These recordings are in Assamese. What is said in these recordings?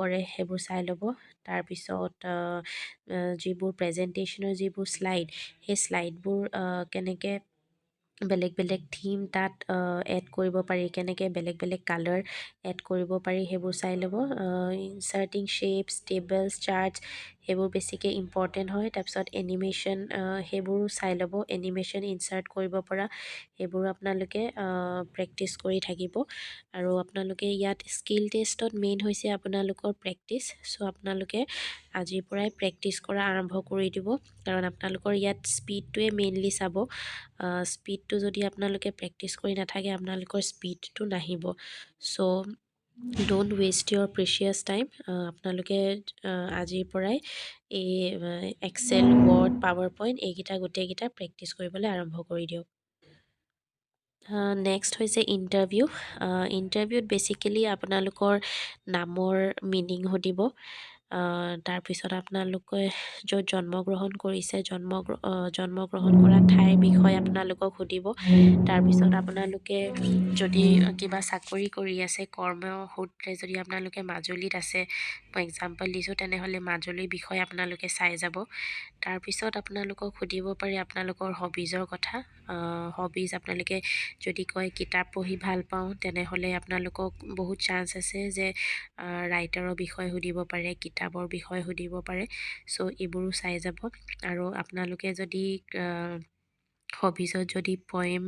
কৰে সেইবোৰ চাই ল'ব। তাৰপিছত যিবোৰ প্ৰেজেণ্টেশ্যনৰ যিবোৰ শ্লাইড, সেই শ্লাইডবোৰ কেনেকৈ বেলেগ বেলেগ থিম তাত এড কৰিব পাৰি, কেনেকৈ বেলেগ বেলেগ কালাৰ এড কৰিব পাৰি সেইবোৰ চাই ল'ব। ইনচাৰ্টিং শ্বেপছ, টেবলছ, চাৰ্টছ সেইবোৰ বেছিকৈ ইম্পৰ্টেণ্ট হয়। তাৰপিছত এনিমেশ্যন সেইবোৰো চাই ল'ব, এনিমেশ্যন ইনচাৰ্ট কৰিব পৰা সেইবোৰো আপোনালোকে প্ৰেক্টিচ কৰি থাকিব। আৰু আপোনালোকে ইয়াত স্কিল টেষ্টত মেইন হৈছে আপোনালোকৰ প্ৰেক্টিচ। ছ' আপোনালোকে আজিৰ পৰাই প্ৰেক্টিচ কৰা আৰম্ভ কৰি দিব, কাৰণ আপোনালোকৰ ইয়াত স্পীডটোৱে মেইনলি চাব। স্পীডটো যদি আপোনালোকে প্ৰেক্টিচ কৰি নাথাকে আপোনালোকৰ স্পীডটো নাহিব। So' don't waste your precious time. আপোনালোকে আজিৰ পৰাই এই এক্সেল, ৱৰ্ড, পাৱাৰ পইণ্ট এইকেইটা গোটেইকেইটা প্ৰেক্টিচ কৰিবলৈ আৰম্ভ কৰি দিয়ক। নেক্সট হৈছে ইণ্টাৰভিউ। ইণ্টাৰভিউত বেচিকেলি আপোনালোকৰ নামৰ মিনিং সুধিব। তাৰপিছত আপোনালোকে য'ত জন্মগ্ৰহণ কৰিছে জন্মগ্ৰহণ কৰা ঠাইৰ বিষয়ে আপোনালোকক সুধিব। তাৰপিছত আপোনালোকে যদি কিবা চাকৰি কৰি আছে, কৰ্মসূত্ৰে যদি আপোনালোকে মাজুলীত আছে, মই এক্সাম্পল দিছোঁ, তেনেহ'লে মাজুলীৰ বিষয়ে আপোনালোকে চাই যাব। তাৰপিছত আপোনালোকক সুধিব পাৰি আপোনালোকৰ হবিজৰ কথা। হবিজ আপোনালোকে যদি কয় কিতাপ পঢ়ি ভাল পাওঁ, তেনেহ'লে আপোনালোকক বহুত চান্স আছে যে ৰাইটাৰৰ বিষয়ে সুধিব পাৰে, কিতাপৰ বিষয়ে সুধিব পাৰে। ছ' এইবোৰো চাই যাব। আৰু আপোনালোকে যদি হবিজত যদি পয়েম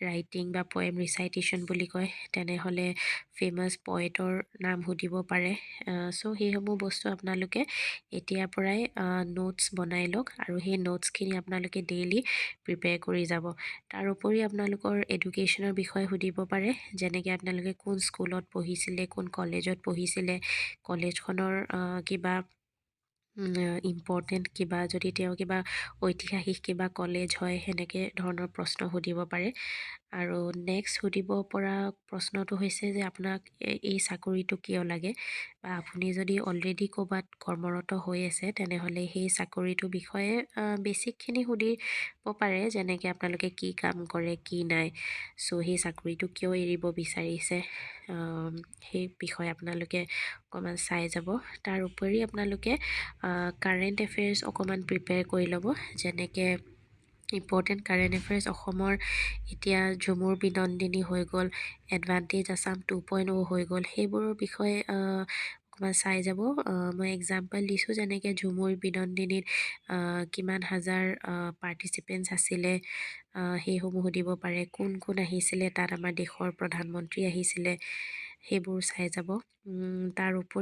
ৰাইটিং বা পয়েম ৰিচাইটেশ্যন বুলি কয়, তেনেহ'লে ফেমাছ পয়েটৰ নাম সুধিব পাৰে। ছ' সেইসমূহ বস্তু আপোনালোকে এতিয়াৰ পৰাই নোটছ বনাই লওক, আৰু সেই নোটছখিনি আপোনালোকে ডেইলি প্ৰিপেয়াৰ কৰি যাব। তাৰ উপৰি আপোনালোকৰ এডুকেশ্যনৰ বিষয়ে সুধিব পাৰে, যেনেকৈ আপোনালোকে কোন স্কুলত পঢ়িছিলে, কোন কলেজত পঢ়িছিলে, কলেজখনৰ কিবা ইম্পৰ্টেণ্ট কিবা, যদি তেওঁ কিবা ঐতিহাসিক কিবা কলেজ হয় সেনেকৈ ধৰণৰ প্ৰশ্ন সুধিব পাৰে। আৰু নেক্সট সুধিব পৰা প্ৰশ্নটো হৈছে যে আপোনাক এই চাকৰিটো কিয় লাগে, বা আপুনি যদি অলৰেডি ক'ৰবাত কৰ্মৰত হৈ আছে তেনেহ'লে সেই চাকৰিটোৰ বিষয়ে বেছিকখিনি সুধিব পাৰে, যেনেকৈ আপোনালোকে কি কাম কৰে, কি নাই, ছ' সেই চাকৰিটো কিয় এৰিব বিচাৰিছে, সেই বিষয়ে আপোনালোকে অকণমান চাই যাব। তাৰ উপৰি আপোনালোকে কাৰেণ্ট এফেয়াৰ্ছ অকণমান প্ৰিপেয়াৰ কৰি ল'ব, যেনেকৈ ইম্পৰ্টেণ্ট কাৰেণ্ট এফেয়াৰ্ছ অসমৰ এতিয়া ঝুমুৰ বিনন্দিনী হৈ গ'ল, এডভান্টেজ আছাম 2.0 হৈ গ'ল, সেইবোৰৰ বিষয়ে অকণমান চাই যাব। মই এক্সাম্পল দিছোঁ, যেনেকৈ ঝুমুৰ বিনন্দিনীত কিমান হাজাৰ পাৰ্টিচিপেণ্টছ আছিলে, সেইসমূহ সুধিব পাৰে। কোন কোন আহিছিলে তাত, আমাৰ দেশৰ প্ৰধানমন্ত্ৰী আহিছিলে, সেইবোৰ চাই যাব। তাৰ উপৰি